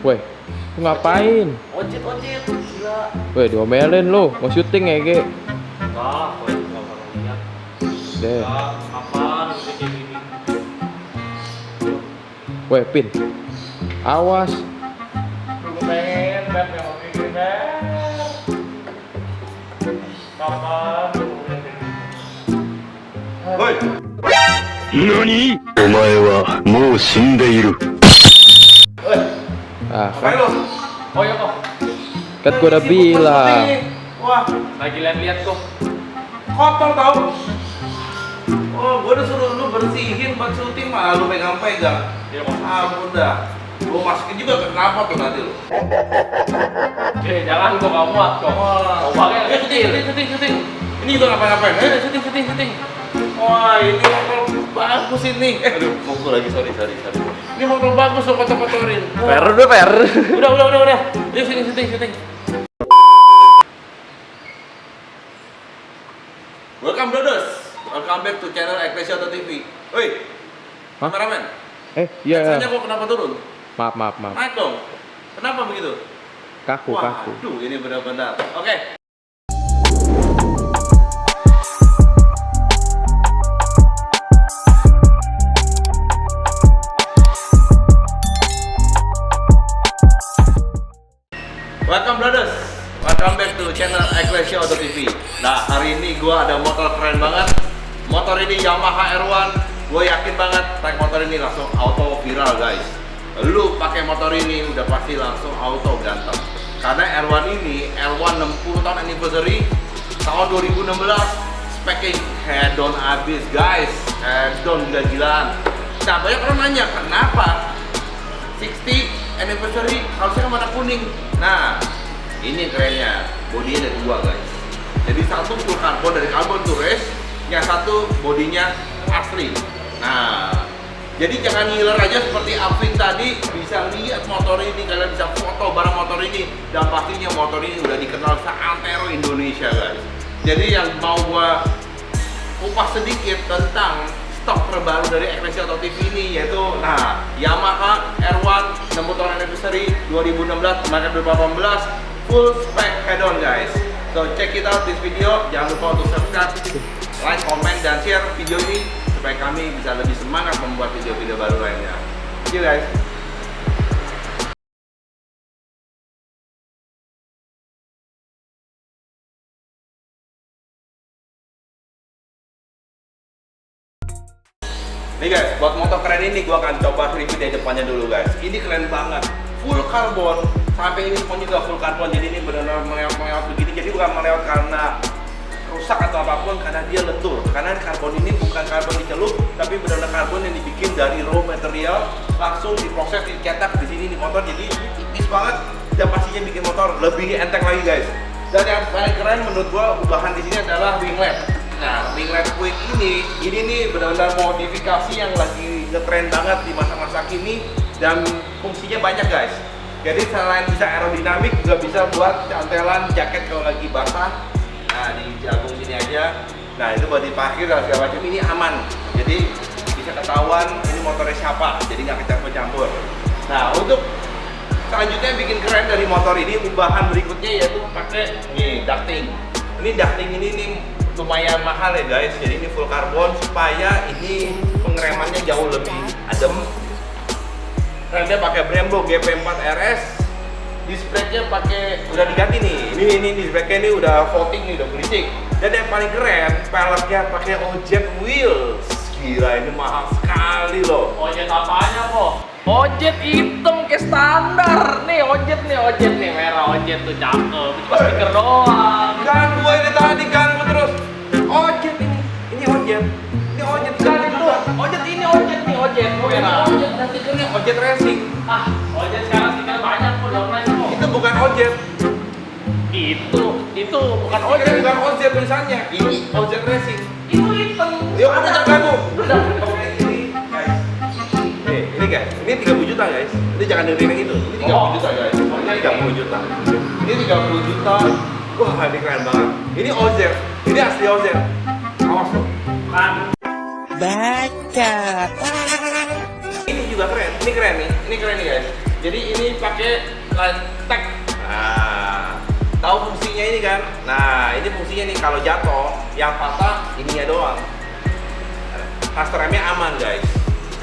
Weh, lu ngapain? Ojek, gila. Weh, diomelin lu, mau syuting ya, Ge? Enggak, kok nggak pernah lihat. Deh. Enggak, kapan udah kayak gini? Weh, Pin. Awas. Gue pengen beb yang mau bikin beb. Kapan? Woi, 何お前はもう死んでいる。 Ah, ngapain kan, lo? Oh iya kok, kan gua udah bilang. Wah, lagi lihat-lihat kok. kotor tau. Oh, gua udah suruh lu bersihin buat syuting malah lu pegang-pegang. Iya kok. Udah. Gua masukin juga ke kenapa tuh nanti lu? Jangan kok kamu muat kok. Wah, Bangnya syuting. Ini juga ngapain-ngapain? Syuting. Wah, ini motor bagus ini. Aduh, mukul lagi, sorry. Ini motor bagus lo kotor-kotorin. Per udah, Per. Udah. Yuk syuting. Welcome brothers. Welcome back to channel Ecclesia TV. Woi, Hah? kameramen. Iya. Biasanya kok kenapa turun? Maaf. Naik dong. Kenapa begitu? Kaku. Waduh, ini benar-benar. Oke. Welcome brothers. Welcome back to channel Ecclesia TV. Nah, hari ini gua ada motor keren banget. Motor ini Yamaha R1. Gue yakin banget naik motor ini langsung auto viral, guys. Lu pakai motor ini udah pasti langsung auto ganteng. Karena R1 ini R1 60 tahun anniversary tahun 2016. Speknya head on abis, guys. Head on gila-gilaan. Nah, banyak orang nanya kenapa 60 anniversary harusnya warna kuning. Nah, ini kerennya, bodinya ada dua, guys. Jadi satu full karbon dari Carbon Tourist, yang satu bodinya asli. Nah, jadi jangan ngiler aja seperti Alvin tadi. Bisa lihat motor ini, kalian bisa foto barang motor ini, dan pastinya motor ini udah dikenal seantero Indonesia, guys. Jadi yang mau gua kupas sedikit tentang stok terbaru dari Ecclesia TV ini, yaitu Yamaha R1 60 tahun anniversary 2016 kemarin 2018 full spec head on, guys. So check it out this video. Jangan lupa untuk subscribe, like, comment, dan share video ini supaya kami bisa lebih semangat membuat video-video baru lainnya. See you guys. Nih guys, buat motor keren ini gua akan coba review dari depannya dulu, guys. Ini keren banget, full karbon. Sampai ini pun juga full karbon. Jadi ini benar-benar melewat begini. Jadi bukan melewat karena rusak atau apapun, karena dia lentur. Karena karbon ini bukan karbon dicelup, tapi benar-benar karbon yang dibikin dari raw material, langsung diproses, dicetak di sini di motor. Jadi ini tipis banget dan pastinya bikin motor lebih enteng lagi, guys. Dan yang paling keren menurut gua bahan di sini adalah wing lap. Nah, wing lap quick ini nih benar-benar modifikasi yang lagi ngetren banget di masa-masa kini dan fungsinya banyak, guys. Jadi selain bisa aerodinamik juga bisa buat cantelan jaket kalau lagi basah. Nah, di jagung sini aja. Nah, itu buat diparkir dan segala macam ini aman. Jadi bisa ketahuan ini motornya siapa. Jadi nggak kecampur-campur. Nah, untuk selanjutnya yang bikin keren dari motor ini, bahan berikutnya yaitu pakai ducting. Ini ducting ini nih lumayan mahal ya, guys. Jadi ini full karbon supaya ini pengeremannya jauh lebih adem. Remnya pakai Brembo GP4 RS. Disc brake-nya pakai udah diganti nih. Ini disc brake-nya ini udah voting nih, udah berisik. Dan yang paling keren, peleknya pakai Ojet wheels. Gila, ini mahal sekali loh. Ojet apanya kok? Ojet hitam kayak standar. Nih ojet nih merah ojet tuh cakep. Cuma stiker doang. Ganggu gue ini tadi, ganggu terus. Ojet ini ojet. Ini ojet Kan itu ojet ini ojet nih ojet merah. Ojet nanti ini ojet racing. Ah, ojet sekarang stiker banyak kok di online kok. Itu bukan ojet. Itu bukan Ojet ojet. bukan ojet tulisannya. Ini ojet racing. Itu hitam. Yuk, udah jangan ganggu. Udah. Oke, ini guys. Ini guys. Ini 30 juta, guys. Ini jangan dengerin yang itu. Ini 30 juta, guys. Ini 30 juta. Ini 30 juta. Wah, ini keren banget. Ini ojet. Ini asli ojet. Awas loh. Kan Baca. Ini juga keren. Ini keren nih. Ini keren nih, guys. Jadi ini pakai line tag. Nah, tahu fungsinya ini kan? Nah, ini fungsinya nih kalau jatuh, yang patah ininya doang. Master remnya aman guys.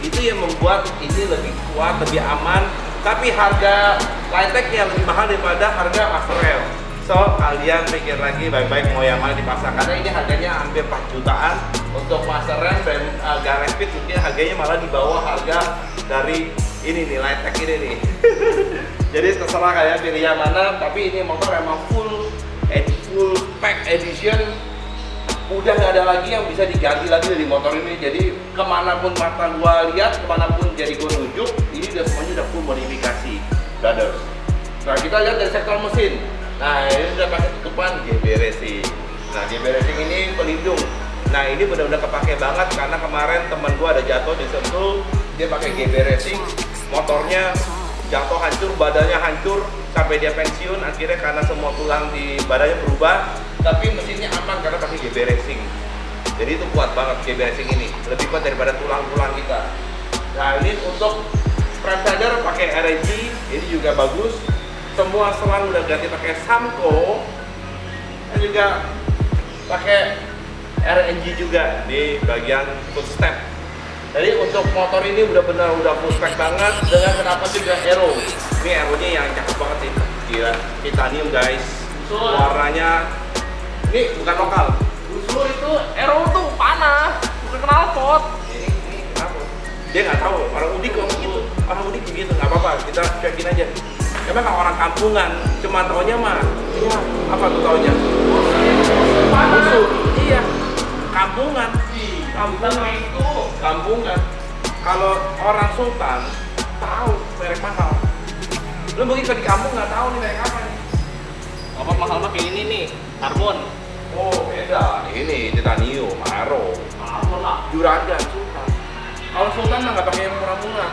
Itu yang membuat ini lebih kuat, lebih aman. Tapi harga line tag-nya lebih mahal daripada harga master rem. So, kalian pikir lagi baik-baik mau yang mana dipasang. Karena ini harganya hampir 4 jutaan. Untuk master rem dan Garage Fit mungkin harganya malah di bawah harga dari ini nih, line tag ini nih. Jadi terserah kalian pilih yang mana. Tapi ini motor emang full pack edition. Udah nggak ada lagi yang bisa diganti lagi dari motor ini. Jadi kemanapun mata gua lihat, kemanapun jadi gua nunjuk, ini udah semuanya udah full modifikasi, brothers. Nah kita lihat dari sektor mesin. Nah ini udah pakai tutupan GB Racing. Nah GB Racing ini pelindung. Nah ini benar-benar kepake banget karena kemarin teman gua ada jatuh di Sentul, dia pakai GB Racing, motornya jatuh hancur, badannya hancur sampai dia pensiun. Akhirnya karena semua tulang di badannya berubah, tapi mesinnya aman karena pakai GB Racing. Jadi itu kuat banget GB Racing ini, lebih kuat daripada tulang-tulang kita. Nah ini untuk frame feather pakai RNG, ini juga bagus. Semua selang udah ganti pakai Samco, dan juga pakai RNG juga di bagian footstep. Jadi untuk motor ini udah benar udah full spec banget dengan kenapa juga aero. Ini aeronya yang cakep banget sih, gila. Titanium guys, warnanya ini bukan lokal. Usul itu aero tuh panah, bukan knalpot. Ini kenapa? Dia nggak tahu orang udik kok begitu, orang udik begitu nggak apa-apa, kita cekin aja. Emang kalau orang kampungan cuma taunya mah, iya apa tuh taunya? Usul, iya. Kampungan, kampungan. Kalau orang sultan tahu merek mahal. Lu mungkin kalau di kampung nggak tahu nih merek apa nih. Apa mahal mah kayak ini nih, karbon. Oh beda, ini titanium, aero, Karbon lah. juragan sultan. Kalau sultan mah nggak pakai yang murah-murah.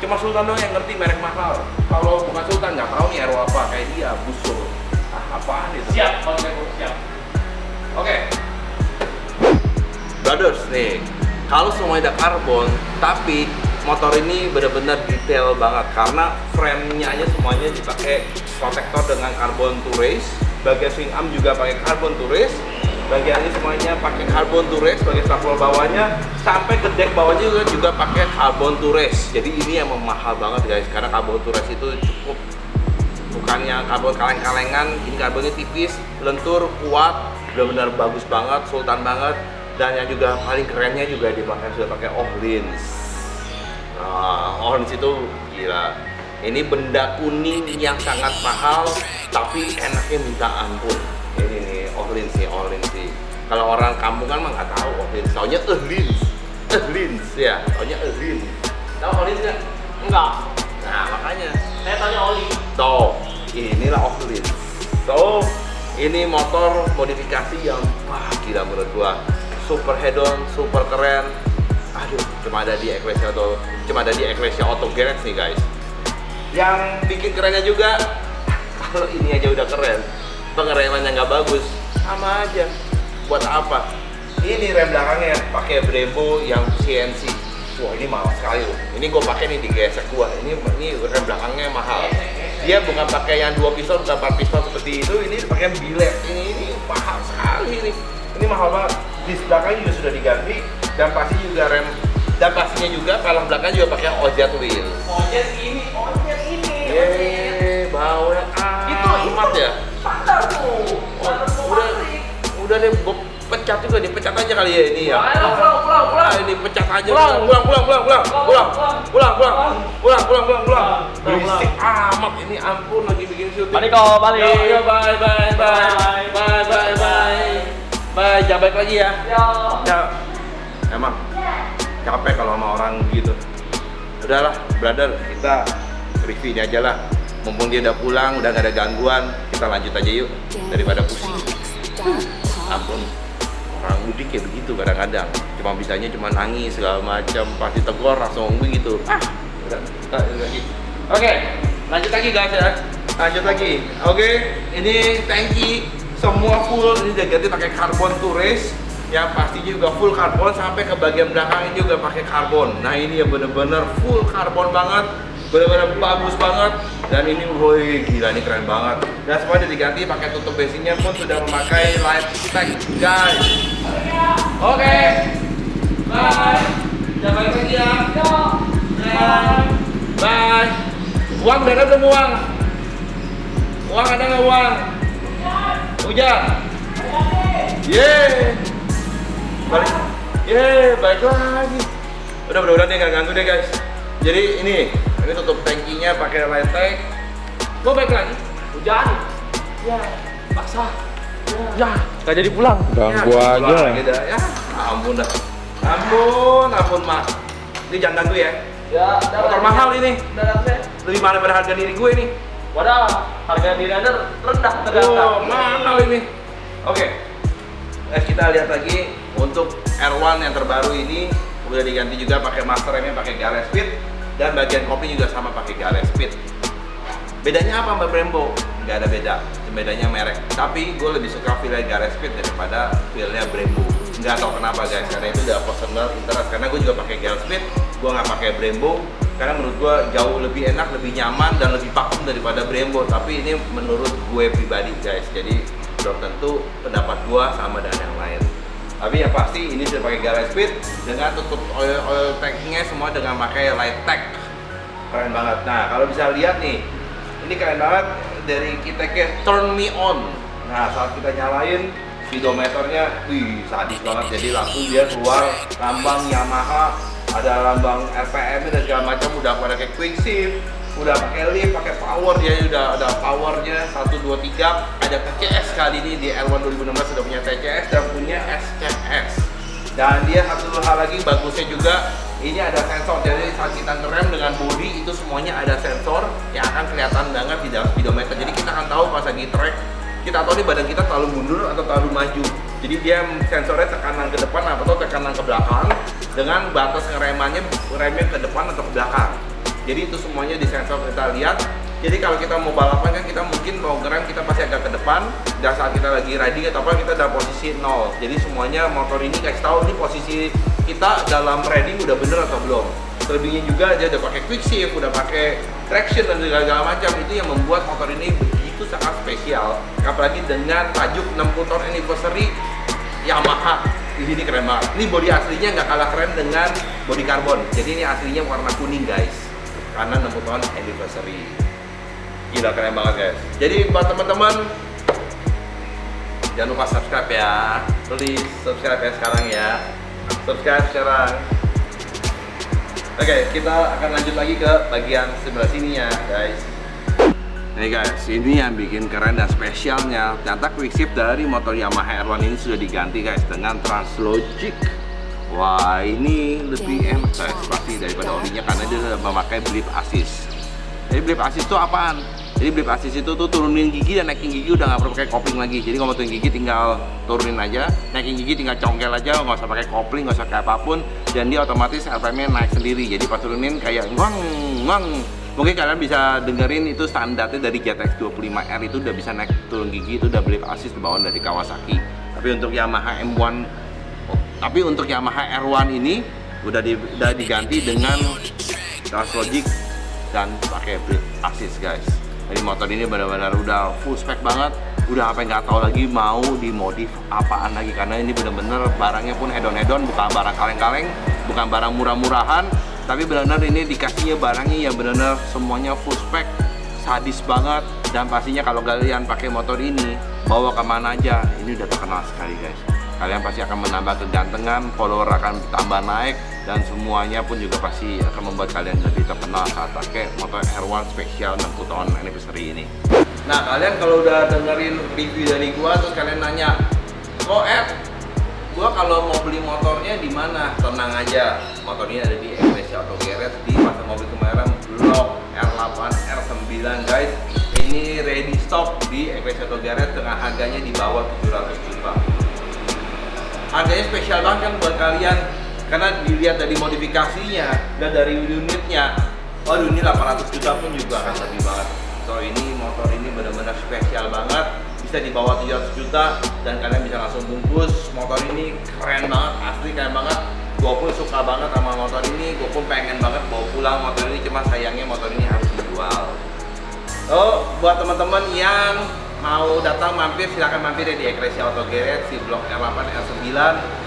Cuma sultan doang yang ngerti merek mahal. Kalau bukan sultan nggak tahu nih aero apa, kayak dia busur. Ah apaan itu? Siap, Bang Jago, siap. Oke. Brothers nih, kalau semuanya ada karbon, tapi motor ini benar-benar detail banget karena frame-nya aja semuanya dipakai protektor dengan carbon to race. Bagian swing arm juga pakai carbon to race. Bagian ini semuanya pakai carbon to race, bagian sampul bawahnya sampai ke deck bawahnya juga pakai carbon to race. Jadi ini yang mahal banget guys, karena carbon to race itu cukup, bukannya karbon kaleng-kalengan, ini karbonnya tipis, lentur, kuat, benar-benar bagus banget, sultan banget. Dan yang juga paling kerennya juga dipakai sudah pakai Ohlins. Nah, Ohlins itu gila. Ini benda kuning yang sangat mahal, tapi enaknya minta ampun. Ini nih Ohlins sih. Kalau orang kampungan mah nggak tahu Ohlins, taunya Ohlins ya, taunya Ohlins. Tahu Ohlins nggak? Enggak. Nah makanya. Saya tanya oli. Tuh, inilah Ohlins. So, ini motor modifikasi yang wah gila menurut gua. Super head-on, super keren. Aduh, cuma ada di Ecclesia Auto Garage nih guys. Yang bikin kerennya juga, kalau ini aja udah keren, pengeremannya nggak bagus, sama aja. Buat apa? Ini rem belakangnya pakai Brembo yang CNC. Wah ini mahal sekali loh. Ini gue pakai nih di gesek gua. Ini rem belakangnya mahal. Dia bukan pakai yang 2 piston, bukan 4 piston seperti itu. Ini pakai bilet. Ini mahal sekali nih. Ini mahal banget. Di belakangnya juga sudah diganti dan pasti juga rem dan pastinya juga pelek belakang juga pakai OZ wheel. Ojet ini. Baunya amat ya. Standar tuh. Udah deh, gue pecat juga, dipecat aja kali ya ini ya. Pulang. Ah, ini pecat aja. Pulang. Pulang. Berisik amat ini, ampun lagi bikin syuting. Balik kok, balik. Yo, bye, jangan balik lagi ya. Ya, emang capek kalau sama orang gitu. Udahlah, brother, kita review ini aja lah. Mumpung dia udah pulang, udah gak ada gangguan, kita lanjut aja yuk daripada pusing. Ampun, orang mudik kayak begitu kadang-kadang. Cuma bisanya cuma nangis segala macam, pasti tegur langsung begitu. Udah, kita lagi. Oke, lanjut lagi guys ya. Lanjut lagi. Oke, ini tanki semua full, ini udah ganti pakai carbon to race. Yang pasti juga full karbon sampai ke bagian belakangnya juga pakai karbon. Nah ini ya bener-bener full karbon banget. benar-benar bagus banget. Dan ini, woi gila, ini keren banget. Dan semuanya diganti pakai tutup bensinnya pun sudah memakai light tech guys. Oke, bye. Jangan balik lagi ya. Bye. Uang udah belum uang? Uang ada nggak uang? Hujan. Yeay. Balik lagi. Udah mudah-mudahan dia nggak ganggu deh guys. Jadi ini tutup tangkinya pakai light tech. Gue balik lagi. Hujan. Ya, basah. Ya, nggak jadi pulang. Ganggu Ya, aja. lagi dah. Ya, ampun dah. Ampun mak. Ini jangan ganggu ya. Ya, Motor mahal ini. Daratnya. Lebih mahal daripada harga diri gue nih. Wadah, harga diri Anda rendah ternyata. Oh, mahal ini. Oke. Guys, kita lihat lagi untuk R1 yang terbaru ini udah diganti juga pakai master remnya pakai Gales Speed dan bagian kopi juga sama pakai Gales Speed. Bedanya apa Mbak Brembo? Nggak ada beda, bedanya merek. Tapi gue lebih suka feel Gales Speed daripada feelnya Brembo. Nggak tahu kenapa guys, karena itu udah personal interest. Karena gue juga pakai Gales Speed, gue nggak pakai Brembo. Karena menurut gue jauh lebih enak, lebih nyaman dan lebih pakem daripada Brembo. Tapi ini menurut gue pribadi guys. Jadi belum tentu pendapat gue sama dengan yang lain. Tapi yang pasti ini sudah pakai Gales Speed dengan tutup oil tanknya semua dengan pakai light tech. Keren banget. Nah kalau bisa lihat nih, ini keren banget dari kita ke turn me on. Nah saat kita nyalain speedometernya, wih sadis banget. Jadi langsung dia keluar lambang Yamaha, ada lambang RPM dan segala macam. Udah pakai quick shift, udah pakai lift, pakai power, dia udah ada powernya 1, 2, 3. Ada TCS kali ini di R1 2016 sudah punya TCS dan punya SCS. Dan dia satu hal lagi bagusnya juga, ini ada sensor. Jadi saat kita ngerem dengan bodi itu semuanya ada sensor yang akan kelihatan banget di dalam speedometer. Jadi kita akan tahu pas lagi track, kita tahu nih badan kita terlalu mundur atau terlalu maju. Jadi dia sensornya tekanan ke depan atau tekanan ke belakang dengan batas ngeremannya remnya ke depan atau ke belakang. Jadi itu semuanya di sensor kita lihat. Jadi kalau kita mau balapan kan kita mungkin mau ngerem kita pasti agak ke depan. Dan saat kita lagi riding atau apa kita dalam posisi 0. Jadi semuanya motor ini kasih tahu nih posisi kita dalam riding udah bener atau belum. Selebihnya juga dia udah pakai quick shift, udah pakai traction dan segala macam. Itu yang membuat motor ini begitu sangat spesial. Apalagi dengan tajuk 60 tahun anniversary Yamaha. Ini keren banget. Ini bodi aslinya nggak kalah keren dengan bodi karbon. Jadi ini aslinya warna kuning guys. Karena 60 tahun anniversary. Gila keren banget guys. Jadi buat teman-teman jangan lupa subscribe ya. Please subscribe ya sekarang ya. Subscribe sekarang. Oke, kita akan lanjut lagi ke bagian sebelah sini ya guys. Nih guys, ini yang bikin keren dan spesialnya. Ternyata quick shift dari motor Yamaha R1 ini sudah diganti guys dengan Translogic. Wah, ini lebih enak guys pasti daripada olinya karena dia sudah memakai blip assist. Jadi blip assist itu apaan? Jadi blip assist itu tuh turunin gigi dan naikin gigi udah nggak perlu pakai kopling lagi. Jadi kalau mau turunin gigi tinggal turunin aja, naikin gigi tinggal congkel aja, nggak usah pakai kopling, nggak usah kayak apapun, dan dia otomatis RPM-nya naik sendiri. Jadi pas turunin kayak ngong. Mungkin kalian bisa dengerin itu standarnya dari GTX 25R itu udah bisa naik turun gigi, itu udah blip assist bawaan dari Kawasaki. Tapi untuk Yamaha R1 ini udah diganti dengan Translogic dan pakai blip assist guys. Jadi motor ini benar-benar udah full spec banget, udah apa nggak tahu lagi mau dimodif apaan lagi karena ini benar-benar barangnya pun hedon-hedon, bukan barang kaleng-kaleng, bukan barang murah-murahan, tapi benar-benar ini dikasihnya barangnya yang benar-benar semuanya full spec, sadis banget. Dan pastinya kalau kalian pakai motor ini bawa kemana aja, ini udah terkenal sekali guys. Kalian pasti akan menambah kegantengan, follower akan tambah naik, dan semuanya pun juga pasti akan membuat kalian lebih terkenal saat pakai motor R1 spesial 60 tahun anniversary ini. Nah kalian kalau udah dengerin review dari gua terus kalian nanya, kok gua kalau mau beli motornya di mana? Tenang aja, motor ini ada di Indonesia Auto Garage di Pasar Mobil Kemayoran Blok R8 R9 guys. Ini ready stock di Indonesia Auto Garage dengan harganya di bawah 700 juta. Harganya spesial banget kan buat kalian karena dilihat dari modifikasinya dan dari unitnya. Waduh, ini 800 juta pun juga akan lebih banget. So ini motor ini benar-benar spesial banget, bisa di bawah 700 juta dan kalian bisa langsung bungkus. Motor ini keren banget, asli keren banget. Gue pun suka banget sama motor ini, gue pun pengen banget bawa pulang motor ini, cuma sayangnya motor ini harus dijual. Oh, buat teman-teman yang mau datang mampir, silahkan mampir di Eklesia Auto Garage di Blok R8 R9,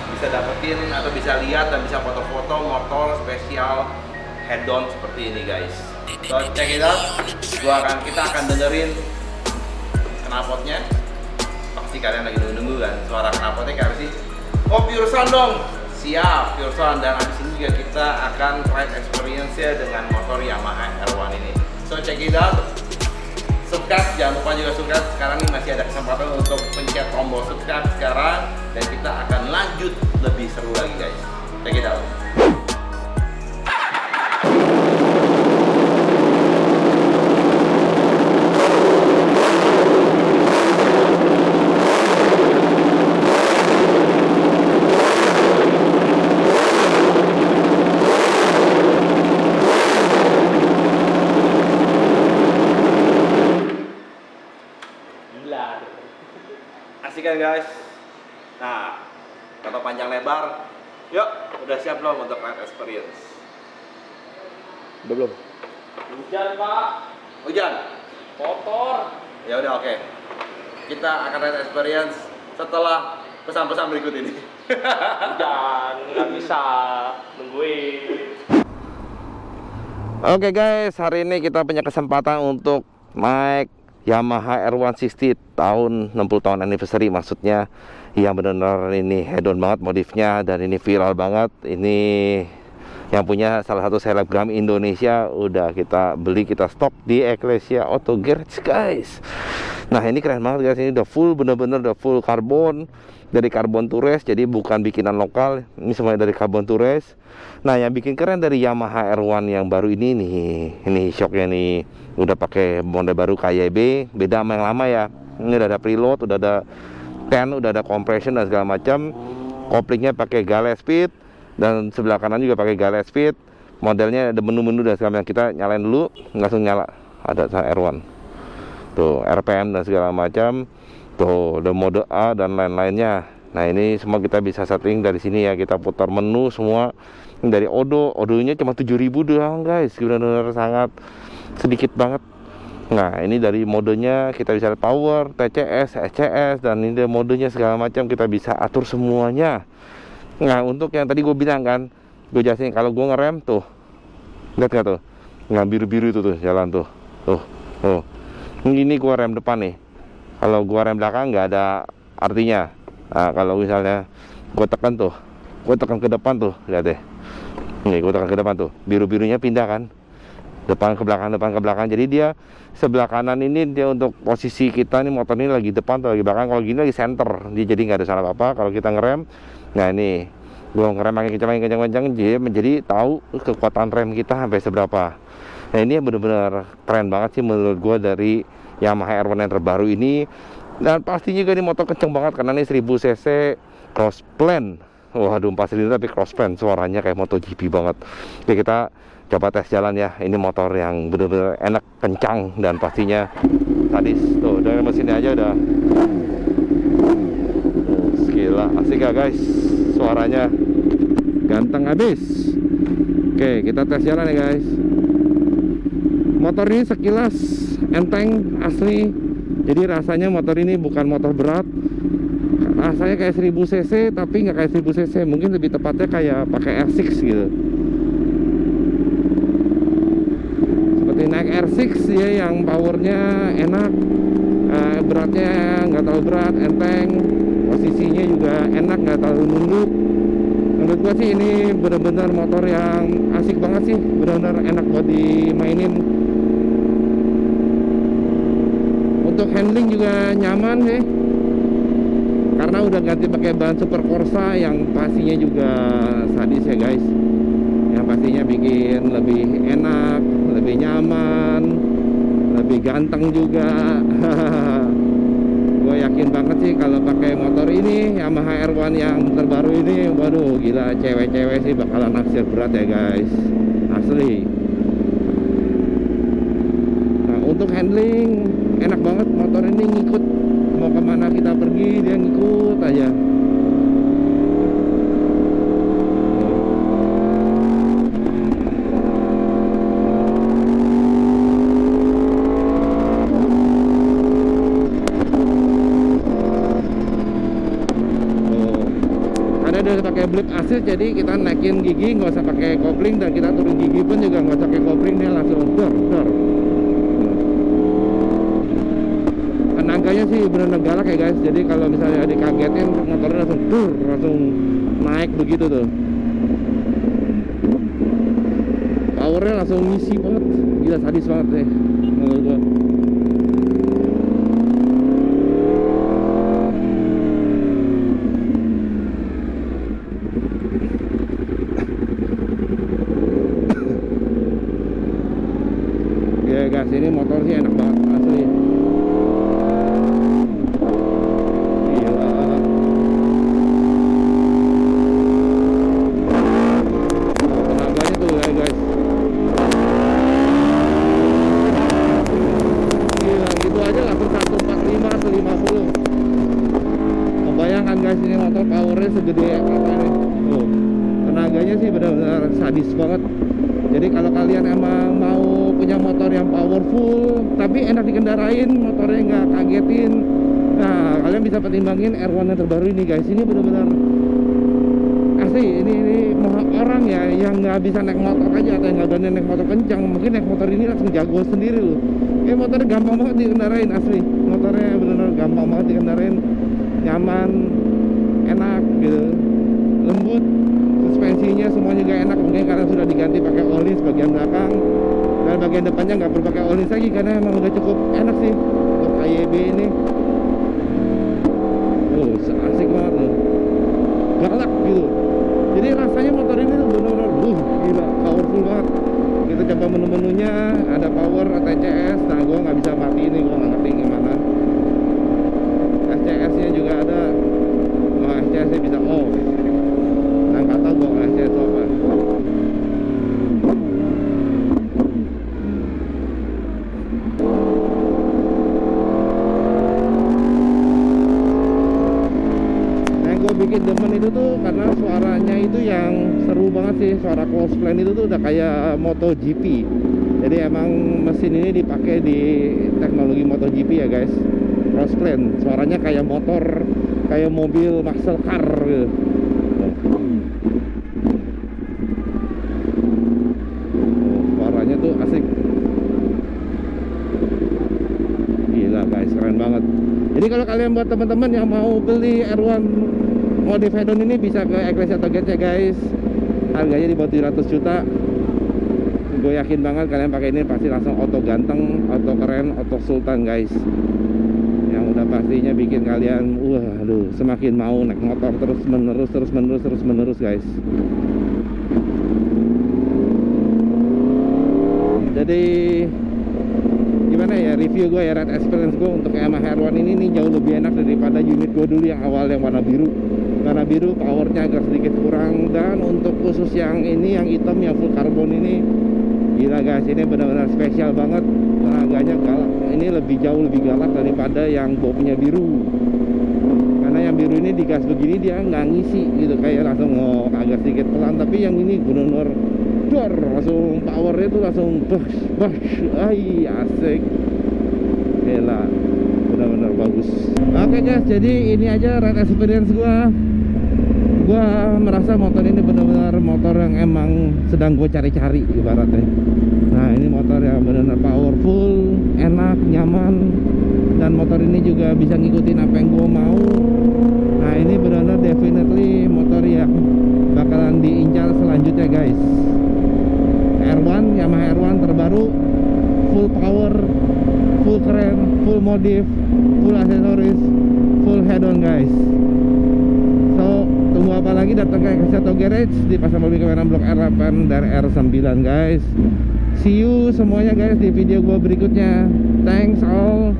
bisa dapetin atau bisa lihat dan bisa foto-foto motor spesial head-on seperti ini guys. So check it out, kita akan dengerin knalpotnya. Pasti kalian lagi nunggu kan suara knalpotnya kayak apa sih? Oh, pure sound dong. Siap, pure sound. Dan abis ini juga kita akan ride experience-nya dengan motor Yamaha R1 ini. So check it out. Subscribe, jangan lupa juga subscribe. Sekarang nih masih ada kesempatan untuk pencet tombol subscribe sekarang, dan kita akan lanjut lebih seru lagi guys. Check it out. Asik kan guys? Nah, kata panjang lebar, yuk, udah siap belum untuk ride experience? Udah belum? Hujan Pak. Hujan? Kotor. Ya udah oke. Kita akan ride experience setelah pesan-pesan berikut ini. Hujan, nggak bisa nungguin. Oke guys, hari ini kita punya kesempatan untuk naik Yamaha R160 tahun 60 tahun anniversary, maksudnya yang benar-benar ini head-on banget modifnya, dan ini viral banget. Ini yang punya salah satu selebgram Indonesia udah kita beli, kita stok di Eklesia Auto Garage guys. Nah ini keren banget guys, ini udah full, bener-bener udah full karbon, dari karbon to race, jadi bukan bikinan lokal, ini semuanya dari karbon to race. Nah yang bikin keren dari Yamaha R1 yang baru ini nih, ini shocknya nih udah pakai model baru KYB, beda sama yang lama ya. Ini udah ada preload, udah ada ten, udah ada compression dan segala macam. Koplingnya pakai Gillespie dan sebelah kanan juga pakai Gillespie. Modelnya ada menu-menu dan segala macam. Kita nyalain dulu, langsung nyala. Ada R1. Tuh RPM dan segala macam. Tuh ada mode A dan lain-lainnya. Nah ini semua kita bisa setting dari sini ya. Kita putar menu semua. Dari odonya cuma 7.000 doang guys, benar-benar sangat sedikit banget. Nah ini dari modenya kita bisa power, TCS, SCS, dan ini dari modenya segala macam kita bisa atur semuanya. Nah untuk yang tadi gue bilang kan, gue jelasin kalau gue ngerem tuh, lihat gak tuh, nah biru-biru itu tuh jalan tuh, tuh. Ini gue rem depan nih. Kalau gue rem belakang nggak ada artinya. Nah kalau misalnya gue tekan tuh, gue tekan ke depan tuh, lihat deh. Nih gue tekan ke depan tuh, biru-birunya pindah kan, depan ke belakang. Jadi dia sebelah kanan ini dia untuk posisi kita nih, motor ini lagi depan atau lagi belakang. Kalau gini lagi center, dia jadi nggak ada salah apa-apa. Kalau kita ngerem, nah ini gue ngerem makin kencang, dia menjadi tahu kekuatan rem kita sampai seberapa. Nah ini bener-bener keren banget sih menurut gue dari Yamaha R1 yang terbaru ini. Dan pastinya juga ini motor kenceng banget karena ini 1000 cc cross plan. Waduh, 4 silinder tapi cross plan, suaranya kayak MotoGP banget. Oke, kita coba tes jalan ya. Ini motor yang bener-bener enak, kencang, dan pastinya sadis. Tuh dari mesinnya aja udah gila, asik ya guys, suaranya ganteng habis. Oke, kita tes jalan ya guys. Motor ini sekilas enteng asli. Jadi rasanya motor ini bukan motor berat. Rasanya kayak 1000 cc tapi nggak kayak 1000 cc, mungkin lebih tepatnya kayak pakai R6 gitu. Seperti naik R6 ya, yang powernya enak, beratnya nggak terlalu berat, enteng, posisinya juga enak, nggak terlalu nunduk. Menurut gua sih ini benar-benar motor yang asik banget sih, benar-benar enak buat dimainin. Untuk handling juga nyaman sih, karena udah ganti pakai ban Super Corsa yang pastinya juga sadis ya guys, yang pastinya bikin lebih enak, lebih nyaman, lebih ganteng juga. Gue yakin banget sih kalau pakai motor ini Yamaha R1 yang terbaru ini, waduh gila, cewek-cewek sih bakalan naksir berat ya guys, asli. Nah untuk handling enak banget, motor ini ngikut mau kemana kemana kita pergi dia ngikut aja. Udah pakai blip assist, jadi kita naikin gigi nggak usah pakai kopling, dan kita turun gigi pun juga nggak usah pakai kopling, dia langsung dor. Tenaganya sih benar-benar galak ya guys, jadi kalau misalnya dikagetin motornya langsung naik begitu tuh, powernya langsung ngisi banget, gila sadis banget deh menurut gua. Ya guys, ini motor sih enak banget asli. Gila. Tenaganya tuh ya guys. Gila, gitu aja langsung 145 atau 50. Membayangkan guys, ini motor powernya segede apa nih. Tuh. Tenaganya sih benar-benar sadis banget. Jadi kalau kalian emang mau punya motor yang powerful tapi enak dikendarain, motornya nggak kagetin, nah kalian bisa pertimbangin R1 yang terbaru ini guys. Ini benar-benar asli, ini orang ya yang nggak bisa naik motor aja atau yang nggak berani naik motor kencang, mungkin naik motor ini langsung jago sendiri loh. Ini motornya gampang banget dikendarain asli, motornya benar-benar gampang banget dikendarain, nyaman, enak gitu, lembut. Suspensinya semuanya juga enak, mungkin karena sudah diganti pakai all-in bagian belakang, dan bagian depannya nggak perlu pakai all-in lagi karena emang udah cukup enak sih untuk KYB ini. Asik banget loh, galak gitu. Jadi rasanya motor ini tuh benar-benar gila, powerful banget. Kita coba menu-menunya, ada power, TCS. Nah gue nggak bisa mati ini, gue nggak ngerti gimana. SCS nya juga ada. Nah SCS nya bisa off. Nggak tahu gue SCS apa. Yang gue bikin demen itu tuh karena suaranya itu yang seru banget sih. Suara close plane itu tuh udah kayak MotoGP. Jadi emang mesin ini dipakai di teknologi MotoGP ya guys. Close plane, suaranya kayak motor, kayak mobil muscle car gitu. Suaranya tuh asik. Gila guys, keren banget. Jadi kalau kalian buat teman-teman yang mau beli R1 modif head-on ini bisa ke Ecclesia Toget ya guys. Harganya di bawah 700 juta. Gue yakin banget kalian pakai ini pasti langsung auto ganteng, auto keren, auto sultan guys. Yang udah pastinya bikin kalian waduh semakin mau naik motor terus menerus guys. Jadi gimana ya review gue ya, ride experience gue untuk Yamaha R1 ini jauh lebih enak daripada unit gue dulu yang awal yang warna biru. Warna biru powernya agak sedikit kurang, dan untuk khusus yang ini yang hitam yang full carbon ini gila guys, ini benar-benar spesial banget. Tenaganya galak, ini jauh lebih galak daripada yang bobnya biru. Karena yang biru ini digas begini dia nggak ngisi gitu, kayak langsung agak sedikit pelan, tapi yang ini benar-benar dor, langsung powernya tuh langsung bash, asik, gila, benar-benar bagus. Oke guys, jadi ini aja ride experience gua merasa motor ini benar-benar motor yang emang sedang gue cari-cari ibaratnya. Nah ini motor yang benar-benar powerful, enak, nyaman, dan motor ini juga bisa ngikutin apa yang gue mau. Nah ini benar-benar definitely motor yang bakalan diincar selanjutnya guys. R1, Yamaha R1 terbaru, full power, full keren, full modif, full aksesoris, full head-on guys. So tunggu apa lagi, datang ke Ecclesia Garage di Pasar Mobil Kebayoran Blok R8 dan R9 guys. See you semuanya guys di video gua berikutnya. Thanks all,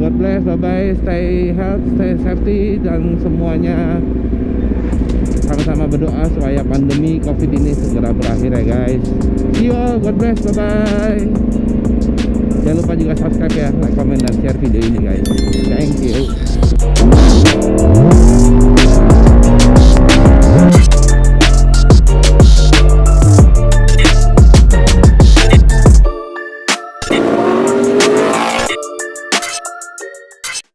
God bless, bye bye, stay healthy, stay safety, dan semuanya sama-sama berdoa supaya pandemi COVID ini segera berakhir ya guys. See you all, God bless, bye bye. Jangan lupa juga subscribe ya, like, comment, dan share video ini guys. Thank you.